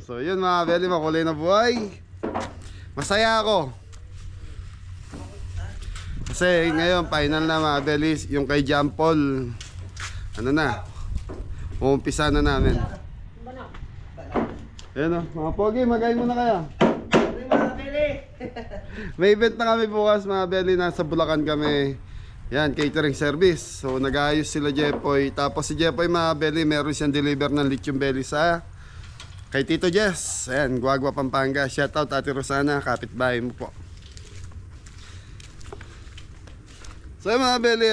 So yun mga belly, makulay na buhay. Masaya ako. Kasi ngayon final na mga belly, yung kay John Paul. Ano na, uumpisa na namin. Ayan o, mga pogi, magayin muna kaya. May event na kami bukas mga belly, nasa Bulacan kami. Yan, catering service. So nag-aayos sila Jepoy. Tapos si Jepoy mga belly, meron siyang deliver ng lechon belly sa kay Tito Jess. Ayan, Guagua, Pampanga. Shoutout Ate Rosana, kapitbahay mo po. So mga belly,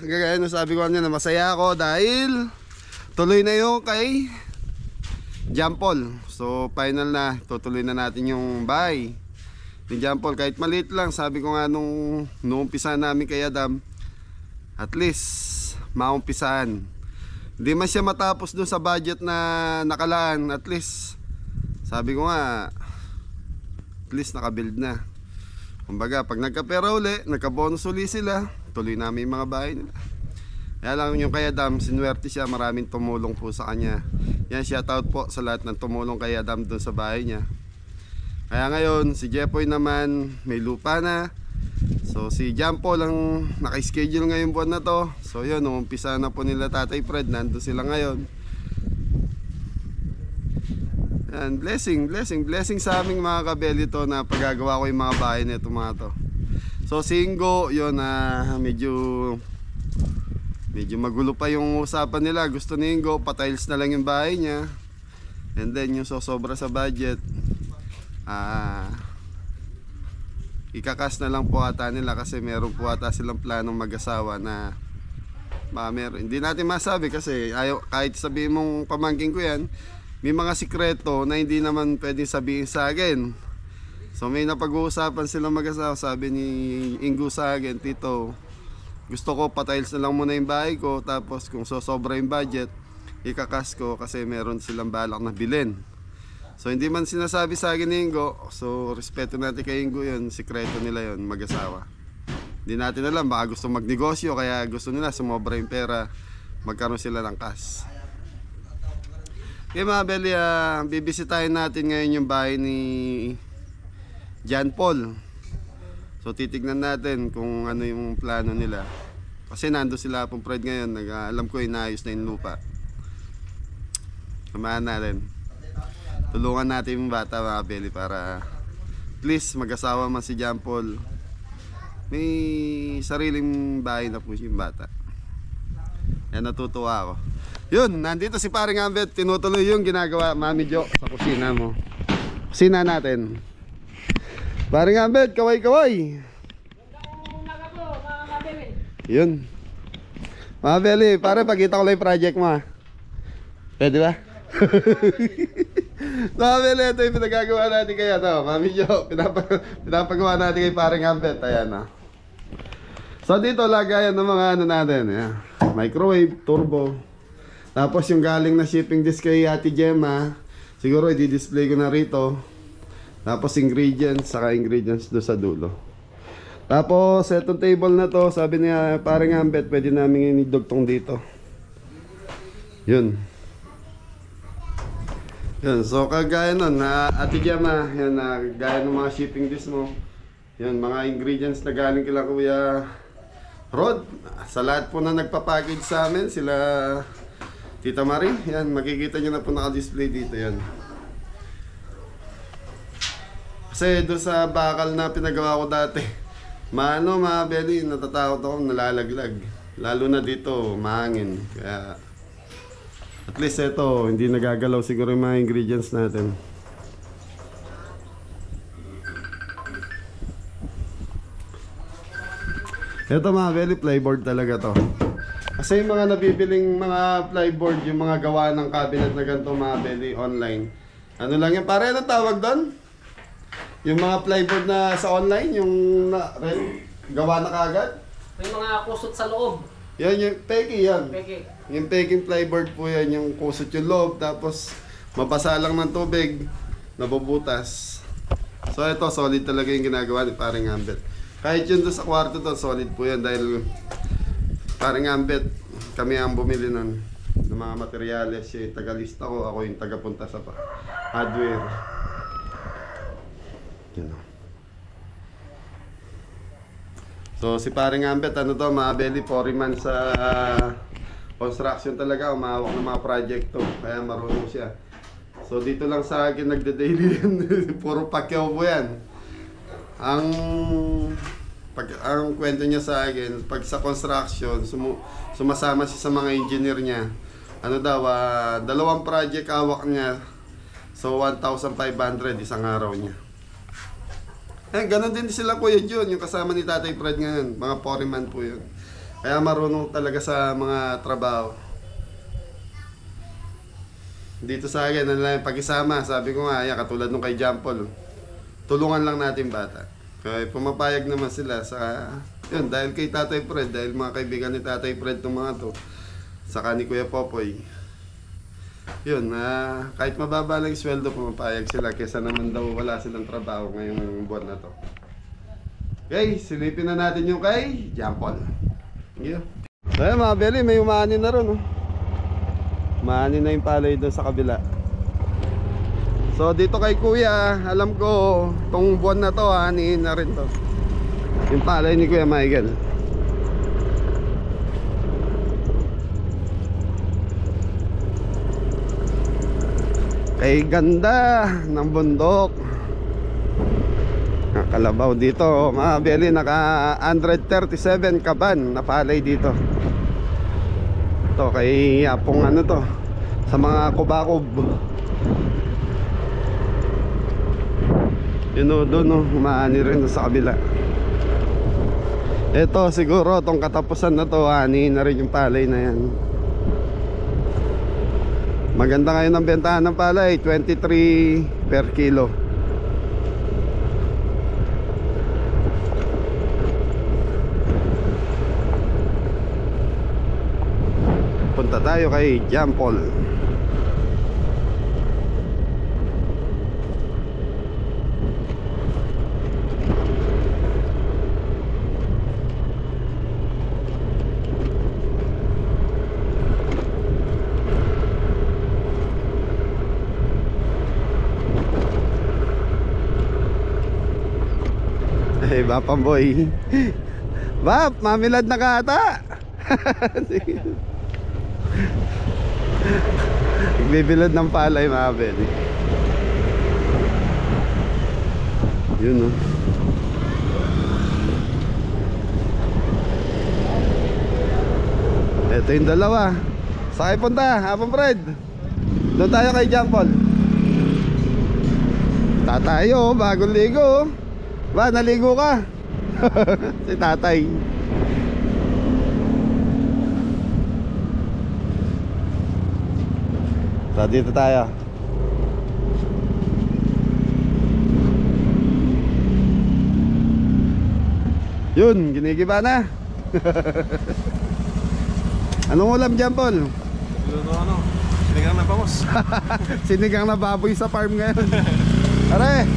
gagaya nung sabi ko kanina, masaya ako dahil tuloy na yung kay John Paul. So final na, tutuloy na natin yung bahay ni John Paul. Kahit maliit lang, sabi ko nga nung umpisa namin kay Adam, at least maumpisahan. Hindi man siya matapos dun sa budget na nakalaan, at least sabi ko nga, at least nakabuild na. Kumbaga pag nagkapera uli, nagkabonus uli sila, tuloy namin yung mga bahay nila. Kaya lang yung kay Adam, sinuwerte siya, maraming tumulong po sa kanya. Yan, shoutout po sa lahat ng tumulong kay Adam dun sa bahay niya. Kaya ngayon, si Jepoy naman may lupa na. So si John Paul ang naka-schedule ngayong buwan na to. So yun, umpisa na po nila Tatay Fred, nandun sila ngayon. Yan, blessing sa aming mga kabeli to na paggagawa ko yung mga bahay nito mga to. So si Ingo, yun, medyo magulo pa yung usapan nila. Gusto ni Ingo, pa-tiles na lang yung bahay niya. And then yung sosobra sa budget, ikakas na lang po ata nila kasi meron po ata silang planong mag-asawa na meron. Hindi natin masabi kasi kahit sabihin mong pamangking ko yan, may mga sikreto na hindi naman pwedeng sabihin sa akin. So may napag-uusapan silang mag-asawa. Sabi ni Ingo sa akin, Tito, gusto ko pa-tiles na lang muna yung bahay ko, tapos kung sosobra yung budget, ikakas ko kasi meron silang balak na bilhin. So hindi man sinasabi sa akin ni Ingo, so respeto natin kay Ingo yun, sikreto nila yun, mag-asawa. Hindi natin alam, baka gusto magnegosyo, kaya gusto nila sumobra yung pera, magkaroon sila ng cash. Okay mga belly, bibisitahin natin ngayon yung bahay ni John Paul. So titignan natin kung ano yung plano nila. Kasi nando sila pong Fred ngayon, alam ko inaayos na yung lupa. Samahan natin. Tulungan natin yung bata mga belly para please mag-asawa man si John Paul, may sariling bahay na po yung bata. Yan, natutuwa ako. Yun, nandito si paring Ambet, tinutuloy yung ginagawa Mami Jo sa kusina mo. Kusina natin. Paring Ambet, kaway-kaway. Yun mga belly, pare pagkita ko lang yung project mo ha. Pwede ba? Sabi ito yung pinagagawa natin kaya to, Mami Jo, pinapagawa natin kay paring Ambet. Ayan na. So dito lagayan ng mga ano natin, ayan. Microwave, turbo. Tapos yung galing na shipping disk kay Ate Gemma, siguro i-display ko na rito. Tapos ingredients, saka ingredients do sa dulo. Tapos etong table na to, sabi niya paring Ambet, pwede namin inidugtong dito. Yun. Yun, so kagaya nun, Ate Gemma, yan, gaya ng mga shipping disk mo. Yan, mga ingredients na galing kila Kuya Rod. Sa lahat po na nagpapackage sa amin, sila Tita Marie, yan, makikita nyo na po naka-display dito yan. Kasi doon sa bakal na pinagawa ko dati, mga belly, natatakot ako, nalalaglag. Lalo na dito, mahangin. Kaya at least ito, hindi nagagalaw siguro yung mga ingredients natin. Ito mga belly, plyboard talaga to. Kasi yung mga nabibiling mga plyboard, yung mga gawa ng cabinet na ganito mga belly, online. Ano lang yan, pare, ano tawag doon? Yung mga plyboard na sa online, yung gawa na kagad? May mga kusot sa loob. Yan, yung peki yan. Peki. Yung peking plyboard po yan, yung kusot yung loob, tapos mabasa lang ng tubig, nabubutas. So ito, solid talaga yung ginagawa ni paring Ambet. Kahit yun doon sa kwarto to, solid po yan dahil paring Ambet, kami ang bumili ng mga materyales. Siya yung tagalista ko, ako yung tagapunta sa hardware. Yan o. So si paring Ambet, ano to, mga belly, 4 man sa construction talaga, umahawak ng mga project to, kaya marunong siya. So dito lang sa akin nagde-daily yan. Puro Pacquiao po yan. Ang kwento niya sa akin, pag sa construction, sumasama siya sa mga engineer niya. Ano daw, 2 project hawak niya. So 1,500 isang araw niya. Ganon din sila Kuya John, yung kasama ni Tatay Fred ngayon. Mga foreman po yun. Kaya marunong talaga sa mga trabaho. Dito sa akin, ano lang, pag-isama, sabi ko nga, katulad nung kay John Paul, tulungan lang natin bata. Kaya pumapayag naman sila sa, yun, dahil kay Tatay Fred, dahil mga kaibigan ni Tatay Fred itong mga to, saka ni Kuya Popoy. Yun, kahit mababa lang sweldo, pumapayag sila kesa naman daw wala silang trabaho ngayong buwan na to. Okay, silipin na natin yung kay John Paul. Thank you. So yun mga belly, may umaanin na ron. Umaanin na yung palay doon sa kabila. So dito kay Kuya, alam ko tong buwan na to, anihin na rin to. Yung palay ni Kuya Michael. Kay ganda ng bundok. Kalabaw dito mga belly, naka 137 kaban na palay dito. Ito kay Apong ano to, sa mga kubakob. Yun o doon o, umaani rin sa kabila. Ito siguro tong katapusan na to, ani na rin yung palay na yan. Maganda ngayon ang bentahan ng palay, 23 per kilo. Punta tayo kay John Paul. Hey, Bapang boy. Bap, mamilad na ka ata. Nagbibilad ng palay mga belly. Yun o. Ito yung dalawa. Saan kayo punta? Apong Fred. Doon tayo kay John Paul. Tatayo, bagong ligo. Ba, naligo ka? Si tatay. So dito tayo. Yun, ginigiba na. Anong ulam dyan, Paul? Ano? Sinigang na pamos. Sinigang na baboy sa farm ngayon. Are!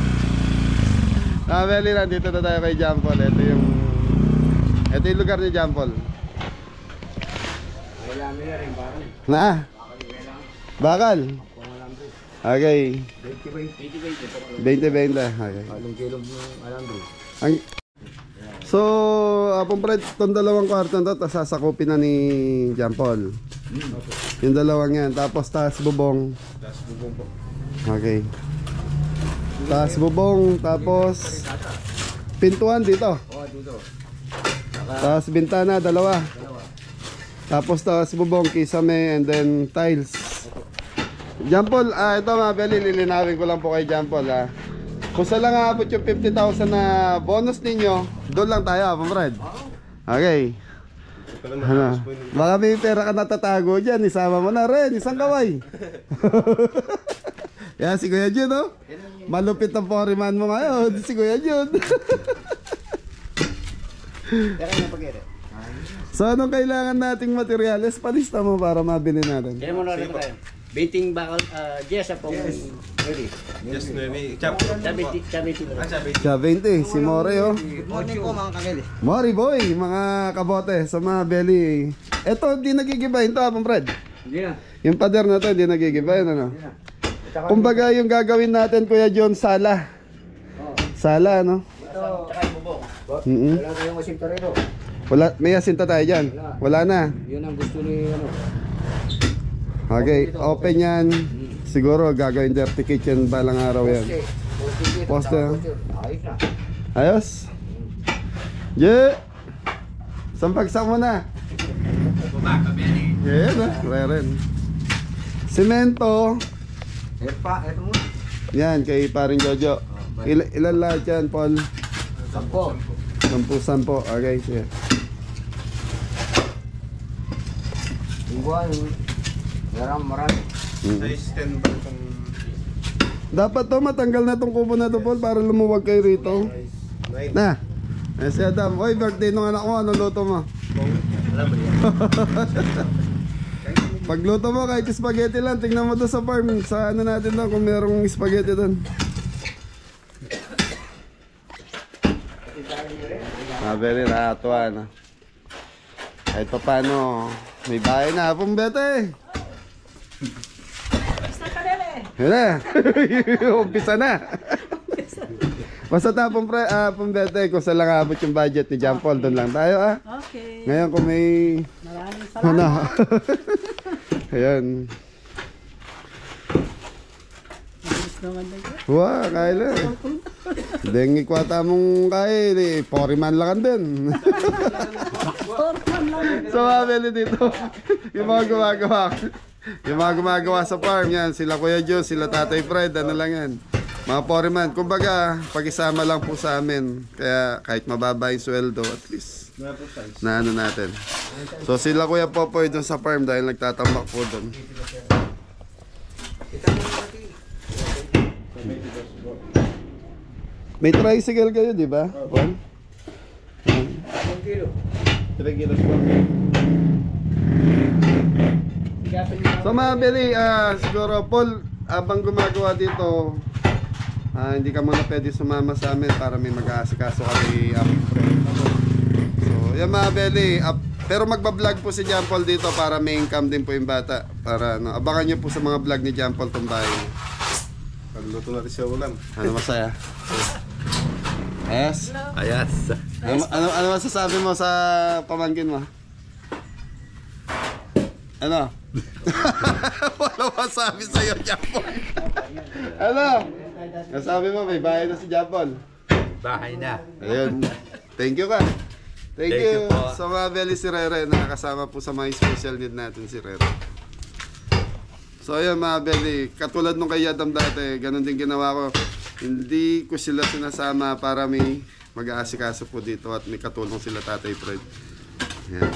Belly, nandito na tayo kay John Paul. Ito yung lugar ni John Paul. Na? Bakal? Okay. 20-20. Okay. So, Apong Fred, itong 2 kwarto na ito, sasakupin na ni John Paul. Yung 2 yan. Tapos taas bubong. po. Okay. Taas bubong, tapos pintuan dito. Tapos bintana, 2. Tapos taas bubong, kisame, and then tiles. John Paul, ito mga belly, lilinawin ko lang po kay John Paul. Kung saan lang aabot yung 50,000 na bonus ninyo, doon lang tayo, Apong Fred. Okay. Ano? Baka may pera ka natatago dyan, isama mo na rin, isang kaway. Yan si Kuya Jun, oh. Malupit ang foreman mo ngayon, si Kuya Jun. So anong kailangan nating materyales? Palista mo para mabili natin. Kaya mo na rin tayo. Baiting bakal, Jess, apong ready. Just maybe chap. Siya 20, si More, oh. Morning po mga kabeli. Mori boy, mga kabote sa mga belly. Ito, di nagigibahin to, Apong Fred. Hindi na. Yung pader na to, di nagigibahin, ano? Kumbaga yung gagawin natin Kuya John, sala. Sala, no? Ito, tsaka yung bubong. Wala tayong asintarero. Wala, may asinta tayo dyan. Wala na. Yun ang gusto ni ano. Okay, open yan. Siguro gagawin dirty kitchen balang araw yan. Poste. Ayos na. Ayos? Yeah! Sampagsak mo na. Yeah, na. Reren. Semento. Ito mo. Yan, kay paring Jojo. Ilan lahat yan, Paul? 10. Okay, sige. Igual. Marami. Size 10 ba itong Dapat to matanggal na tong kubo na to, Paul, para lumuwag kayo rito. size 9? Na. Si Adam, oy, birthday nung anak mo, ano luto mo? Pagluto mo kahit spaghetti lang, tingnan mo doon sa farm, sa ano natin doon kung merong spaghetti doon. Very nakatuwa na. Kahit pa paano, may bahay na, pumbete. Yun na, umpisa na. Basta tapong pumbete, kung saan lang abot yung budget ni John Paul, doon lang tayo ah. Okay. Ngayon kung may... Maraming salamat. Ayan. Mabilis naman na yun. Wah, kaya lang. Dengi kwata mong kaya, poriman lang din. So, mabili dito. Yung mga gumagawa sa farm yan, sila Kuya Diyos, sila Tatay Fred, ano lang yan. Mga poriman, kumbaga, pag-isama lang po sa amin. Kaya kahit mababa yung sweldo, at least na ano natin. So sila Kuya Popoy doon sa farm dahil nagtatambak po doon. May tricycle kayo, di ba? 1 kilo. 3 kilos po. So mabili, siguro Paul, abang gumagawa dito, hindi ka muna pwede sumama sa amin para may mag-aasikaso kami. So yan mabili, pero magbablog po si John Paul dito para may income din po yung bata. Para ano, abangan nyo po sa mga vlog ni John Paul tong bahay. Pagluto natin siya ulam. Ano masaya? Yes? Ayas. Ano masasabi mo sa pamangkin mo? Ano? Wala masabi sa'yo, Japon. Ano? Nasabi mo, may bahay na si Japon. Bahay na. Ayun. Thank you ka. Thank you. you po. Sa mga Beli si Rere, nakakasama po sa mga special need natin si Rere. So ayun mga Beli, katulad nung kay Adam dati, ganun din ginawa ko. Hindi ko sila sinasama para may mag-aasikaso po dito at may katulong sila Tatay Fred. Yan.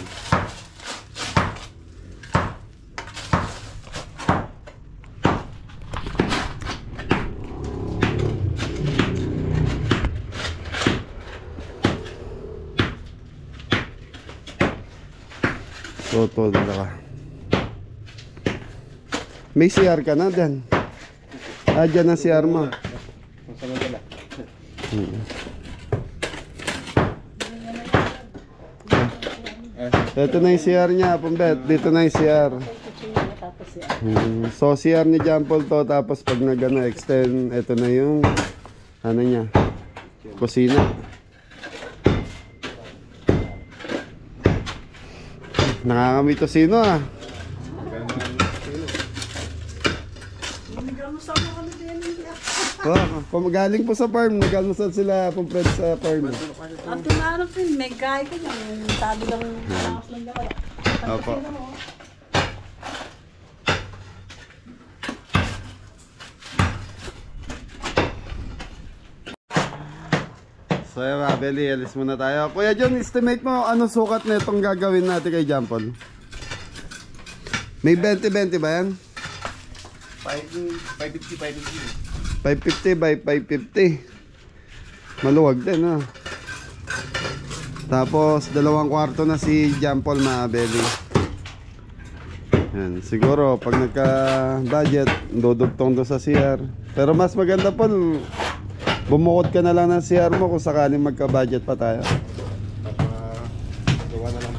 Toto na ka. May CR ka na dyan. Dyan ang CR mo. Ito na yung CR niya, Pumbet. Dito na yung CR. So CR ni John Paul to. Tapos pag nag-extend, ito na yung ano niya, kusina. Nakakami to sino ah. Oh, galing po sa farm, nag-almusal sila pong friends sa farm. At tumarap din, may kaya ka niya. Sabi lang, lakas lang daw. Opo. So yun mga Beli, alis muna tayo. Kuya John, estimate mo ano sukat na itong gagawin natin kay John Paul? May 20-20 ba yan? 550. 550 by 550. Maluwag din ha. Tapos 2 kwarto na si John Paul mga Beli. Yan, siguro pag nagka budget dudugtong doon sa CR. Pero mas maganda po bumukod ka na lang ng CR mo kung sakaling magka budget pa tayo.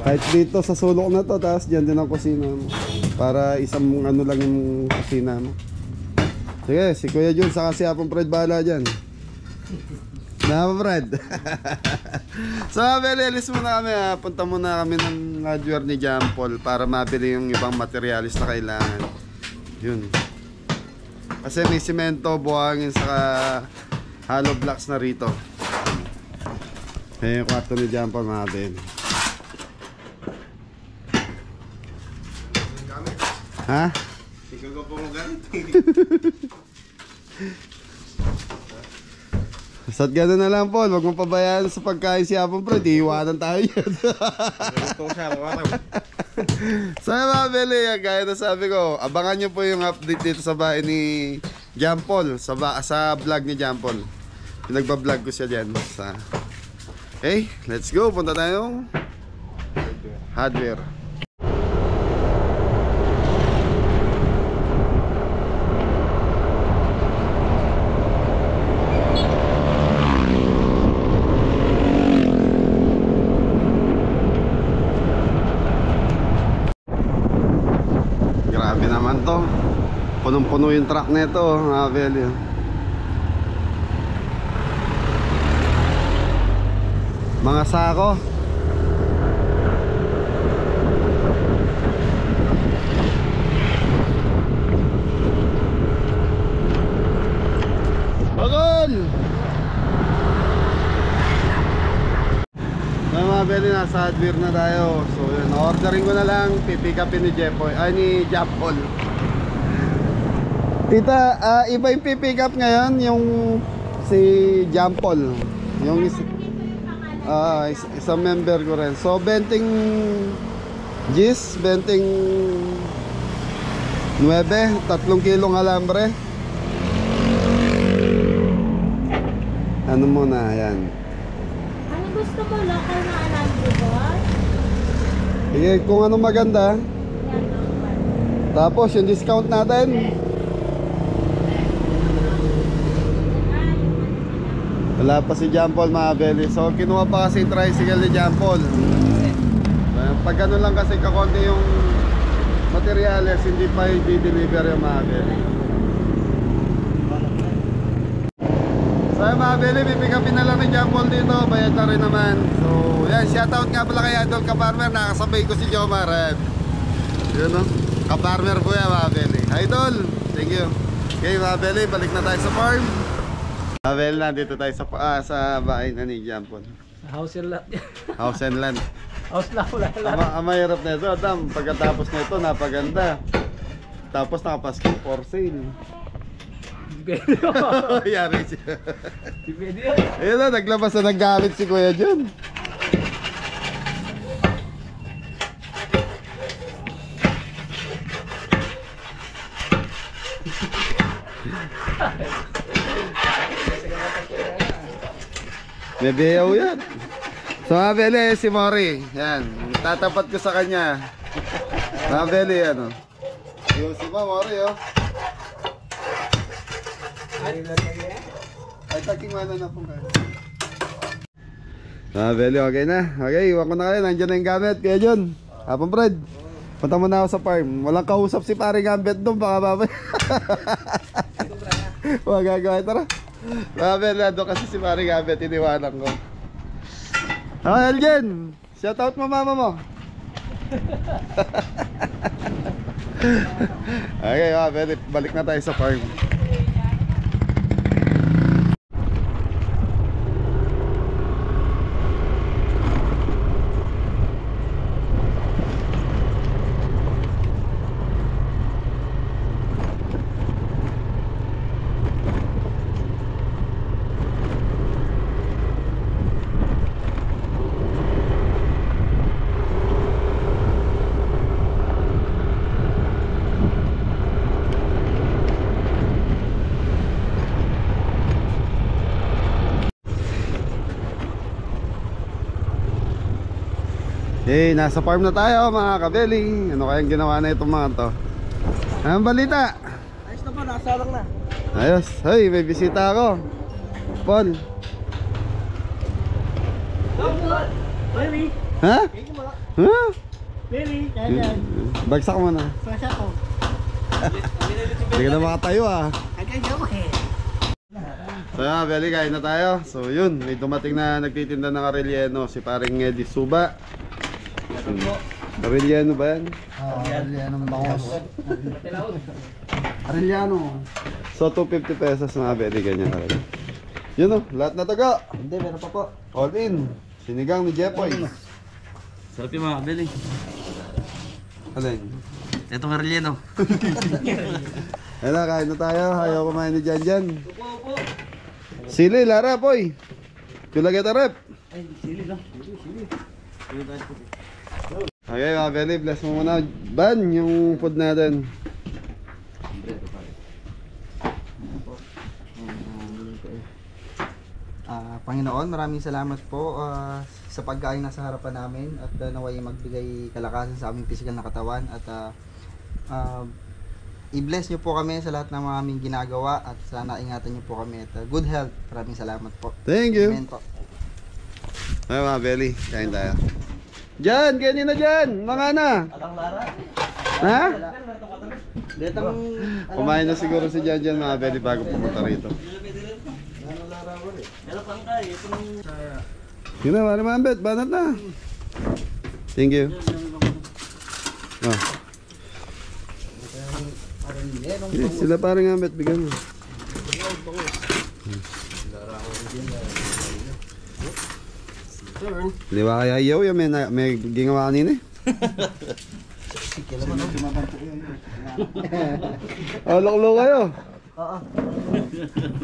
Kahit dito sa sulok na to, tapos dyan din ang kusina mo. Para isang ano lang yung kusina mo. Sige, si Kuya Jun saka si Apong Fred bahala dyan. Nama Fred. So alis muna kami ha. Punta muna kami ng hardware ni John Paul para mabili yung ibang materialis na kailangan. Yun. Kasi may simento, buhangin saka hollow blocks na rito. Yung kwarto ni John Paul mabili. Ha? Ikaw ka po mo ganit. Basta't gano'n na lang, Paul. Huwag mong pabayaan sa pagkain si Apong Fred. Iiwanan tayo yan. Ito siya, araw-araw. So mga beli, gaya na sabi ko, abangan nyo po yung update dito sa bahay ni John Paul, sa vlog ni John Paul. Pinagbablog ko siya dyan. Okay, let's go. Punta tayong hardware. Grabe naman to. Punong-puno yung truck nito, mga beli. Mga sako. Bagol! So mga beli, nasa hardware na tayo. So yun, ordering ko na lang. Pipick upin ni Jepoy, ni John Paul. Tita, iba yung pipick up ngayon, yung si John Paul. Yung isang member ko rin. So, benting Gis, benting 9, 3 kilong alambre. Ano muna, yan. Ano gusto mo? Local na alambre ba? Sige, kung ano maganda. Yan, local. Tapos, yung discount natin. Wala pa si John Paul, mga beli. So kinuha pa kasi yung tricycle ni John Paul. Pag gano'n lang kasi kakonti yung materials, hindi pa i-deliver yung mga beli. So yung mga beli, pipick upin na lang ni John Paul dito. Bayad na rin naman. So yan, shoutout nga pala kay Idol Kaparmer. Nakasabay ko si Jomar. Yun o, Kaparmer po yan, mga beli. Idol, thank you. Okay mga beli, balik na tayo sa farm. Well, nandito tayo sa bahay na ni John Paul. House and lot. House and land. House lang, wala lang. Ang mahirap na ito, Adam. Pagkatapos na ito, napaganda. Tapos nakapasking for sale. Depende yun. Yari siya. Depende yun. Ayun na, naglabas na ng gamit si Kuya John. May biyaw yan. So mga beli, si Mori. Yan, tatapat ko sa kanya. Mga beli, ano. Yung si Mori, oh. Ay, taking mana na po kayo. Mga beli, okay na. Okay, iwan ko na kayo. Nandiyan na yung gamit. Kaya John, Apong Fred, punta muna ako sa farm. Walang kausap si pare Gambet doon. Baka babay. Huwag gagawin, tara. Mga Bernardo kasi si Maring Abet, iniwanan ko. Elgen, shoutout mo mama mo. Okay mga Bernardo, balik na tayo sa farm. Okay, nasa farm na tayo mga kabeli. Ano kayang ginawa na itong mga to? Anong balita? Ayos na po, nakasalang na. Ayos, hey, may bisita ako. Paul. Really? Ha? Ha? Really? Yan. Bagsak mo na. Fresh ako. Hindi ka na makatayo ah. Kaya So yan, Beli, kain na tayo. So yun, may dumating na nagtitinda ng Arellano, si paring Eddie Suba. Arellano ba yan? Arellano bangos. Arellano. So 250 pesos mga Beli, ganyan talaga. Yun o, lahat na taga. Hindi, meron pa po. All in. Sinigang ni Jepoy. Sarap yung mga kabili. Alin? Itong Arellano. Ayun na, kain na tayo. Ayaw kumain ni Jan. Sili, Lara, Poy. Kulagay tarep. Okay, mga Beli, bless mo muna. Ban, yung food natin. Panginoon, maraming salamat po sa pagkain nasa harapan namin at naway magbigay kalakasan sa aming physical na katawan at i-bless niyo po kami sa lahat ng mga aming ginagawa at sana ingatan niyo po kami at good health. Maraming salamat po. Thank you. Amen po. Ay, mga Beli, kain tayo. Jan, kainin na Jan. Mga na. Ha? Kumain na siguro si Jan mga Beli bago pumunta rito. Yun na, Mari Mambet, banat na. Thank you. Oh. Sila parang Mambet, bigyan mo. Di ba kaya iyaw yan? May ginawa kanina eh. Oh, loko kayo. Oo.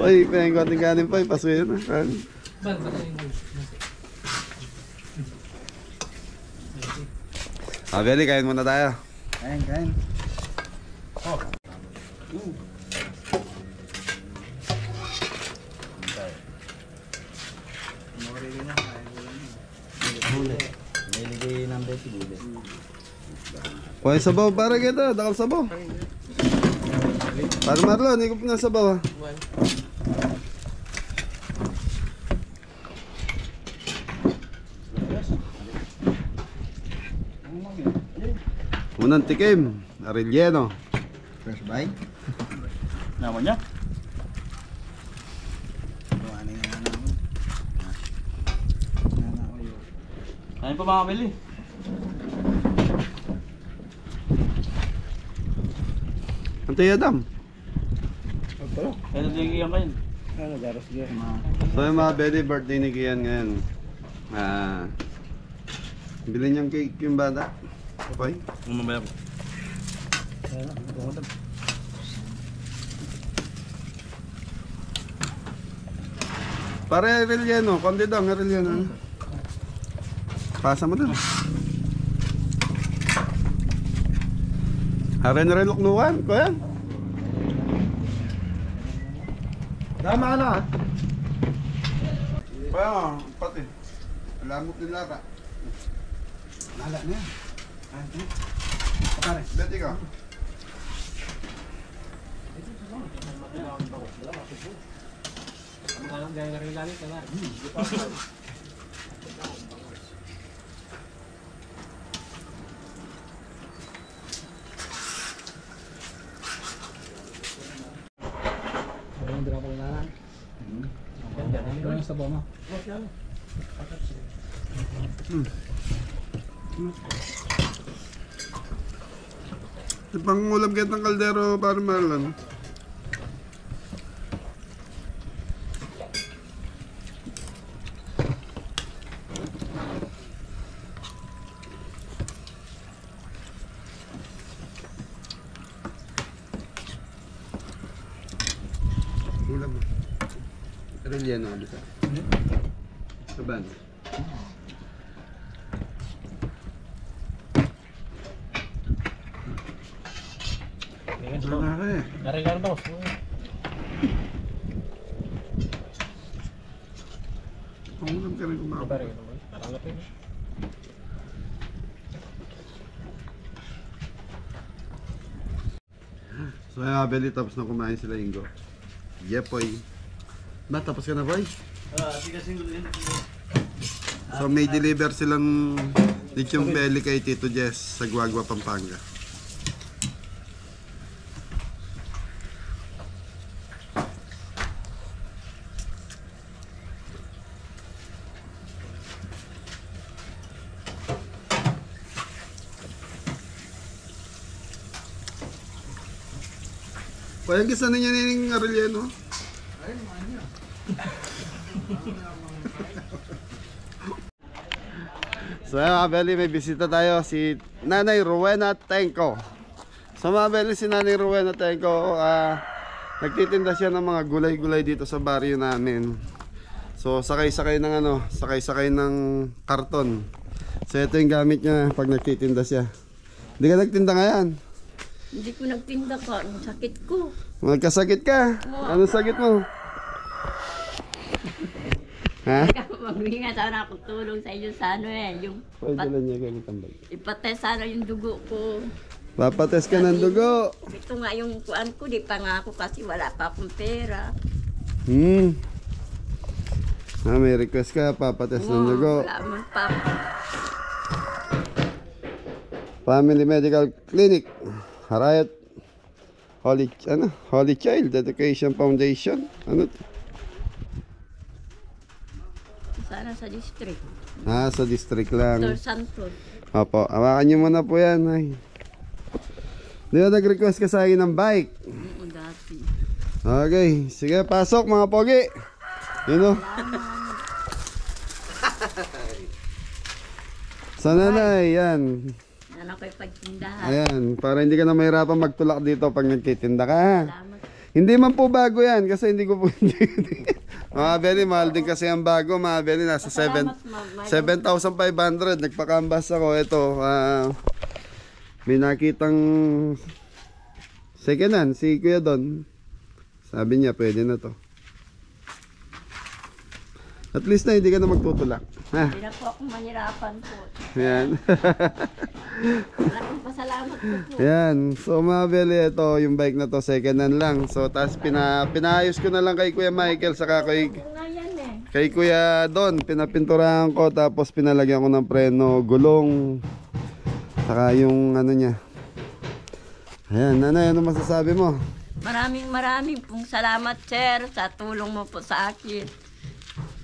Uy, pengen konting kanin pa, pasuyo na. Beli, kain muna tayo. Kain. Kuha yung sabaw, para kita, dakal sabaw. Para Marlon, ikop na sabaw ha. Unang tikim, Arellano. Fresh bite. Naman niya? Kain pa mga kabili. Antay Adam. Kaya nagigiyang kayo. So yung mga Beli, birthday ni Kian ngayon. Bilhin niyang cake yung bata. Okay? Mamaya po. Para Arellano, konti daw ang Arellano. Pasa mo doon. Haren reloknuan, kuya. Dama ka na ha. Kuya, pati. Alamot din Lara. Lala na yan. Pare, beti ka. Pang ulam kahit ng kaldero para Marlon. Ulam mo. Arellano ka bisa. Saban. Arellano daw. Ulam ka rin kumakain. So yung Beli, tapos na kumain sila Ingo. Yepoy. Ba, tapos ka na boy? So may deliver silang lechong belly kay Tito Jess sa Guagua, Pampanga. Payagis na niya nining Arellano. So mga Beli, may bisita tayo si Nanay Rowena Tenco. So mga Beli, si Nanay Rowena Tenco, nagtitinda siya ng mga gulay-gulay dito sa baryo namin. So sakay-sakay ng sakay-sakay ng karton. So ito yung gamit niya pag nagtitinda siya. Hindi ka nagtinda ngayon? Hindi ko nagtinda ka. Ang sakit ko. Magkasakit ka? Anong sakit mo? Ha? Maghinga sana ako tulong sa inyo sa yung Pwede lang niya kayo tambay. ipatay sana yung dugo ko. Papates ka ng dugo. Ito nga yung kuan ko, di pa nga ako kasi wala pa akong pera. May request ka, papates ng dugo. Wala man pa. Family Medical Clinic, Harayat Holy Child Education Foundation. Ano to? Sana sa district. Sa district lang. Dr. Santos. Opo, hawakan niyo muna po yan. Ay. Di ba nag-request ka sa akin ng bike? Oo, dati. Okay, sige, pasok mga pogi. Yun o. Sa nanay, yan. Yan ako'y pagtindahan. Ayan, para hindi ka na mahirapan magtulak dito pag nagtitinda ka. Salamat. Hindi man po bago yan kasi hindi ko po mga Beli, mahal din kasi ang bago. Mga Beli, nasa 7,500. Nagpakambas ako. Ito, may nakitang second hand si Kuya Don. Sabi niya pwede na to. At least na hindi ka na magtutulak. Ha? Hindi na po akong manirapan po. Yan. Malaking pasalamat po po. Yan. So mga Beli, ito yung bike na to, second hand lang. So tapos pinaayos ko na lang kay Kuya Michael saka kay Kuya Don. Pinapinturahan ko tapos pinalagyan ko ng preno, gulong. Saka yung ano niya. Ayan, nanay, ano masasabi mo? Maraming pong salamat, sir, sa tulong mo po sa akin.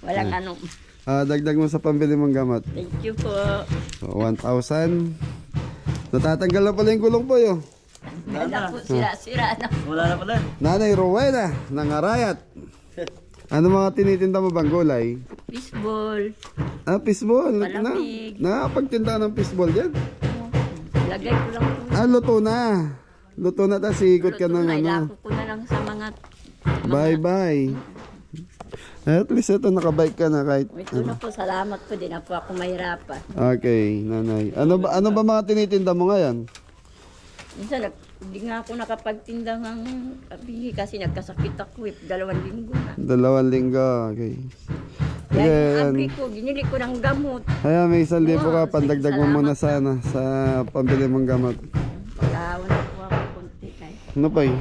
Walang anong. Dagdag mo sa pambili mong gamot. Thank you po. So, 1,000. Natatanggal na pala yung gulong po yun. Wala po, sira-sira na. Wala na pala. Nanay Rowena ng Arayat. Ano mga tinitinda mo bang gulay? Fishball. Fishball. Palamig. Nakapagtinda ka ng fishball yan? Lagay ko lang po. Luto na. Luto na, tapos ikot ka ng ano. Ilako ko na lang sa mga Bye-bye. At least ito, nakabike ka na kahit. ito na po, salamat po. Di na po ako mahirapan. Okay, nanay. Ano ba mga tinitinda mo ngayon? Minsan, hindi nga ako nakapagtinda ng kabili kasi nagkasakit ako 2 linggo na. 2 linggo, okay. Yan Okay, yung yan. abri ko, ginili ko ng gamot. Ayan, may 1,000 ka, Wow, pandagdag mo salamat muna sana sa pambili mong gamot. Pagkawan na po ako konti kayo. Ano pa eh?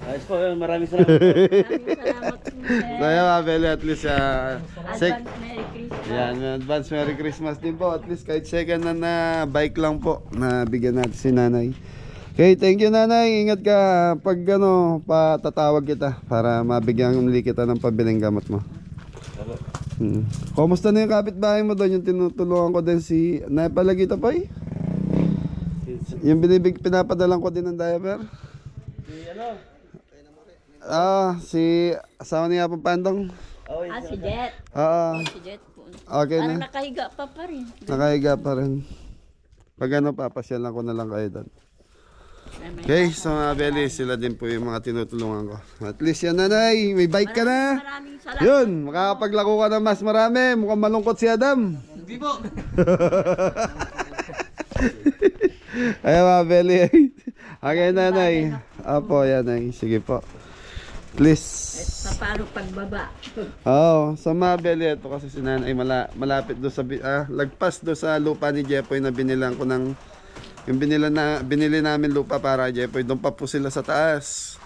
Ayos po, maraming salamat po. Maraming salamat po, sir. Kaya mabili at least Advance Merry Christmas. yan, advance Merry Christmas din po. At least kahit second na bike lang po na bigyan natin si nanay. Okay, thank you nanay. Ingat ka pag patatawag kita para mabigyan muli kita ng pabiling gamot mo. Kumusta na yung kapitbahay mo doon? Yung tinutulungan ko din si napalagita pa eh. Yung pinapadalan ko din ng diaper. Si asawa niya po Pandong. Si Jet. Si Jet po. Okay Parang na. nakahiga pa rin. Nakahiga pa rin. Pag papasyal lang ko na lang kayo doon. Okay, so mga Beli, sila din po yung mga tinutulungan ko. At least yan nanay, may bike ka na. Maraming salamat. Yun, makakapaglako ka na mas marami. Mukhang malungkot si Adam. Hindi po. Ayan mga Beli. Okay nanay. Apo, yan ay. Sige po. Please. Sa paano pagbaba. Sa mga Beli, ito kasi si nanay malapit do sa lagpas do sa lupa ni Jepoy na binilang ko ng yung binili namin lupa para Jepoy. Doon pa po sila sa taas.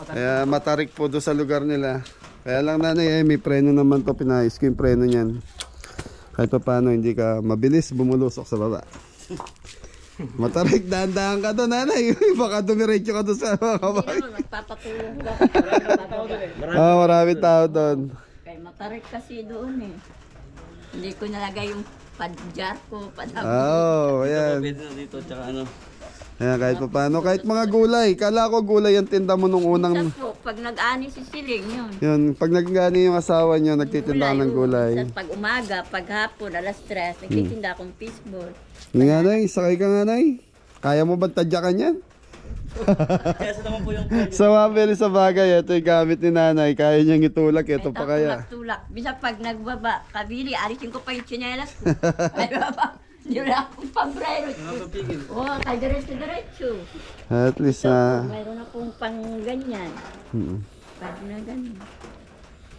Kaya matarik po do sa lugar nila. Kaya lang nanay, may preno naman to. Pinayos ko yung preno niyan. Kahit pa paano hindi ka mabilis bumulusok sa baba. Matarik, dahan-dahan ka doon nanay. Baka dumiretso ka doon sa mga kabay. Hindi naman, magpapatulong ba? Marami tao doon. Kaya matarik kasi doon eh. Hindi ko nalagay yung padjar ko. Ayan. Pwede na dito, tsaka ano. Ayan, kahit pa paano. Kahit mga gulay. Kala ko gulay ang tinda mo nung unang... Minsan po, pag nag-ani si Siling, yun. Yun, pag naggani yung asawa niyo, nagtitinda ka ng gulay. Minsan pag umaga, pag hapon, alas 3, nagtitinda akong fishball. Hindi nga, Nay. Sakay ka nga, Nay. Kaya mo ba tadyakan yan? Kaya sa naman po yung Sa mabili sa bagay, ito yung gamit ni nanay. Kaya niyang itulak, ito pa kaya. Tulak. Minsan pag nagbaba, kabili, alisin ko pa yung tsinelas ko. Ay, baba. Hindi wala akong pambrero. Oo, kay diretso. At least na... Mayroon akong pang ganyan. Pwede na ganyan.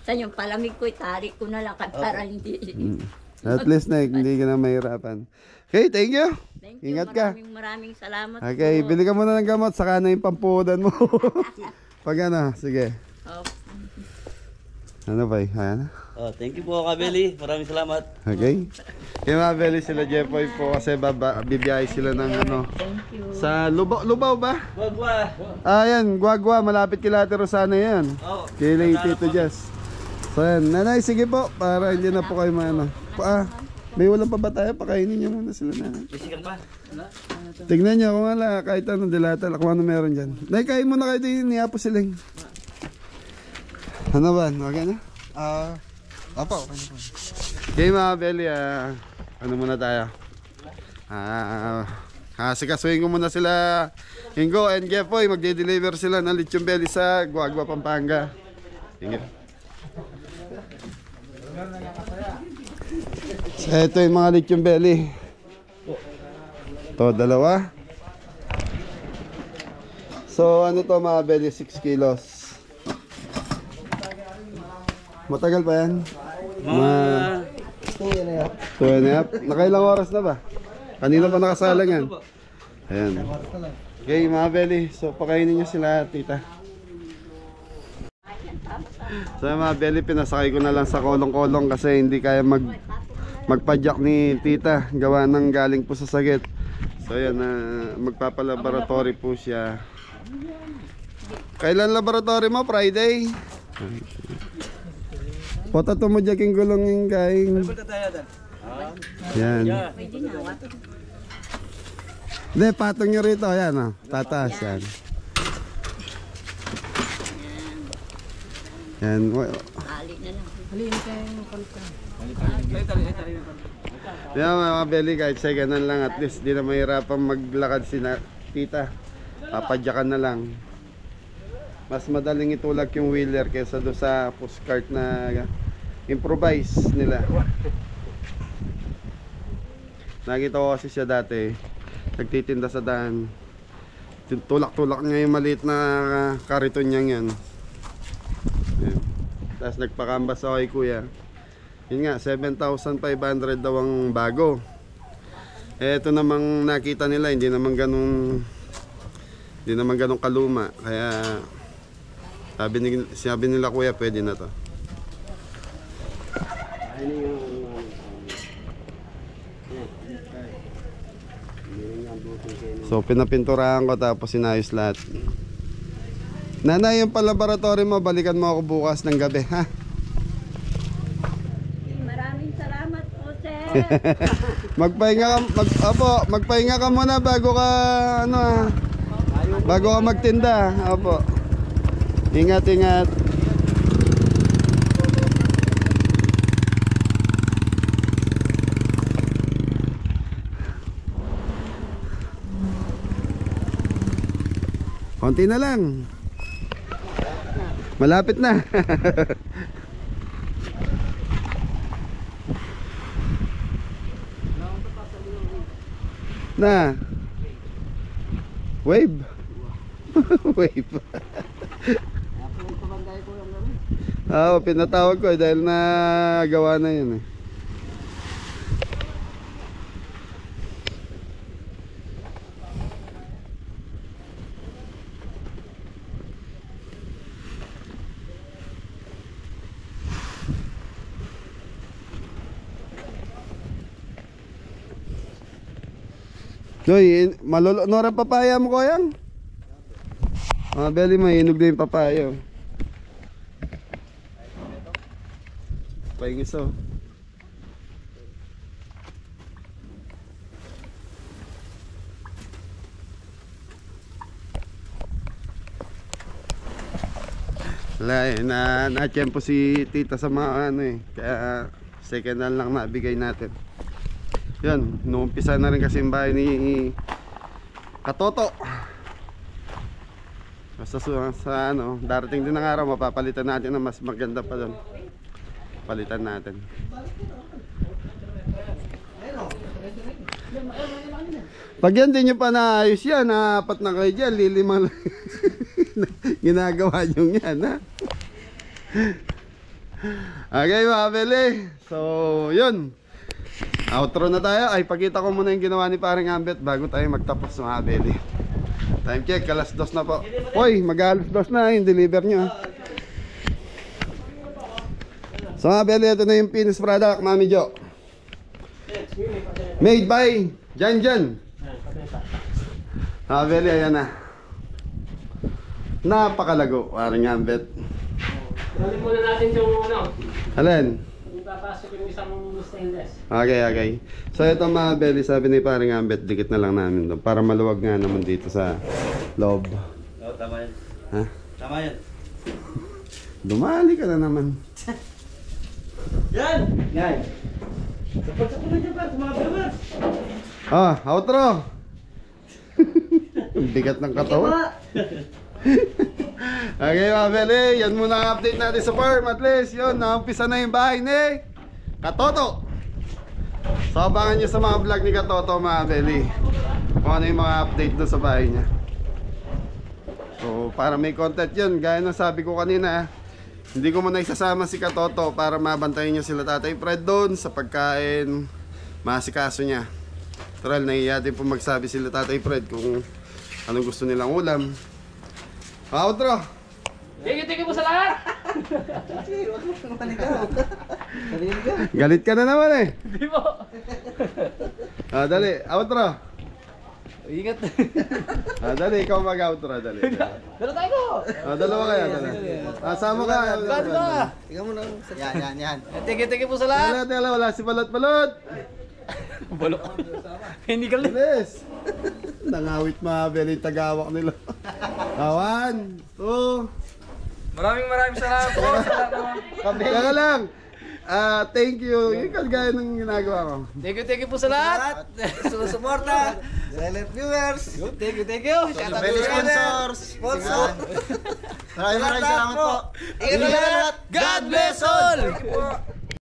Saan yung palamig ko, tarik ko na lang para hindi. At least na hindi ka na mahirapan. Okay, thank you. Thank you. Ingat ka. Maraming salamat Okay, po. bili ka muna ng gamot, saka na yung pampudan mo. Pag ano, sige. Oh, Ano ba? Ayan. Oh, thank you po, Kabeli. Maraming salamat. Okay. Kaya mabili sila Jepoy po kasi bibiyahe sila ng ano. thank you. Sa Lubaw ba? Bagwa. Yan, Guagua, malapit kila Ate Rosana yan. Oh, Kay Tito Jess. So yan, nanay, sige po, para hindi na po kayo maano. May ulam pa ba tayo? Pakainin niyo muna sila na. bisikan pa. Tignan niyo kung wala, kahit anong dilata, kung ano meron dyan. Nay, kain muna kayo din, niyapo siling. Ano ba? Okay na? Opo, okay na po. Okay mga Beli, ano muna tayo? Sikasuhin ko muna sila Ingo and Jepoy, magde-deliver sila ng lechon belly sa Guagua, Pampanga. Sige. So, ito yung mga lechon belly. Ito, dalawa. So, ano to mga belly? 6 kilos. Matagal pa yan? Mga 2.5. Nakailang oras na ba? Kanina pa nakasalang yan. Ayan. Okay mga Beli, so pakainin nyo sila tita. So mga Beli, pinasakay ko na lang sa kolong-kolong kasi hindi kaya magpadyak ni tita. Gawa ng galing po sa Sagit. So ayan, magpapalaboratory po siya. Kailan laboratory mo? Friday? Potato mo dyan king gulong yung kain. Yan. Pwede na, Hindi, patong nyo rito. Ayan o. Tataas yan. Yan. ali na lang. Yan mga Beli, kahit sa ganun lang. At least di na mahirapan maglakad si tita. Papadyakan na lang. Mas madaling itulak yung wheeler kaysa doon sa pushcart na improvise nila. Nakita ko kasi siya dati nagtitinda sa daan, tulak-tulak niya yung maliit na kariton niya yan. Tapos nagpakambas ako kay kuya, yun nga 7,500 daw ang bago. Ito namang nakita nila hindi naman ganun kaluma, kaya sabi nila kuya pwede na to. So pinapinturahan ko tapos sinayos lahat. Nanay, yung palaboratory mo, balikan mo ako bukas ng gabi, ha? Maraming salamat po, sir. Magpahinga ka muna bago ka bago ka magtinda. Opo. Ingat, ingat. Konti na lang. Malapit na. Na. Wave. Wave. Pinatawag ko dahil nagawa na yun eh. Joy, malolo papaya mo ko yan. Mga Beli, mainog na yung papaya. Pahingis oh. Wala eh, na-tiyempo si tita sa mga ano eh. Kaya second hand lang nabigay natin. Yun, nuumpisa na rin kasi yung bahay ni Katoto. Basta sa ano, darating din ng araw, mapapalitan natin na mas maganda pa doon. Palitan natin. Pag yan din nyo pa naayos yan, apat na kayo dyan, lilimang ginagawa nyo yan, ha? Okay mga beli, so yun, outro na tayo. Ay, pagkita ko muna yung ginawa ni paring Ambet bago tayo magtapos mga beli. Time check, alas 2 na po. Hoy, mag-alas 2 na yung deliver nyo, ha? So mga beli, ito na yung finished product, Mami Jo. Made by Jan. Mga beli, ayan na. Napakalago, paring Ambet. Dali muna natin yung ano. Alin? Ipapasok yung isang stainless. Okay. So ito mga belly, sabi ni paring Ambet, dikit na lang namin doon para maluwag nga naman dito sa loob. Oo, tama yan. Ha? Tama yan. Dumali ka na naman. Yan! Yan. Sapag-sapag na dyan ba? Tumababa! Ah, outro. Ang bigat ng katawan. Okay mga belly, yan muna ang update natin sa farm. At least yun, naumpisa na yung bahay ni Katoto. So abangan nyo sa mga vlog ni Katoto mga belly, kung ano yung mga update doon sa bahay niya. So para may content yun, gaya ng sabi ko kanina, hindi ko muna isasama si Katoto para mabantayan nyo sila Tatay Fred doon sa pagkain, masikaso niya. Toral, nahiya din po magsabi sila Tatay Fred kung anong gusto nilang ulam. Outro! Thank you po sa lahat! Galit ka na naman eh. Hindi po. Dali, outro. Ingat. Dali, ikaw mag-outro, dali. Dalo tayo! Dalawa kayo, dali. Sama ka. Tingnan mo na. Yan. Thank you po sa lahat! Wala si Balot-Balot. Balok. Hindi ka lang. Bilis. Nangawit mga beli tagawak nila. 1, 2. Maraming salamat po sa lahat naman. Teka lang. Thank you. Yung kagaya ng ginagawa ko. Thank you po sa lahat. Susuporta. Silent viewers. Thank you. Shout out to Sponsors. Maraming salamat po. Ingat na lahat. God bless all.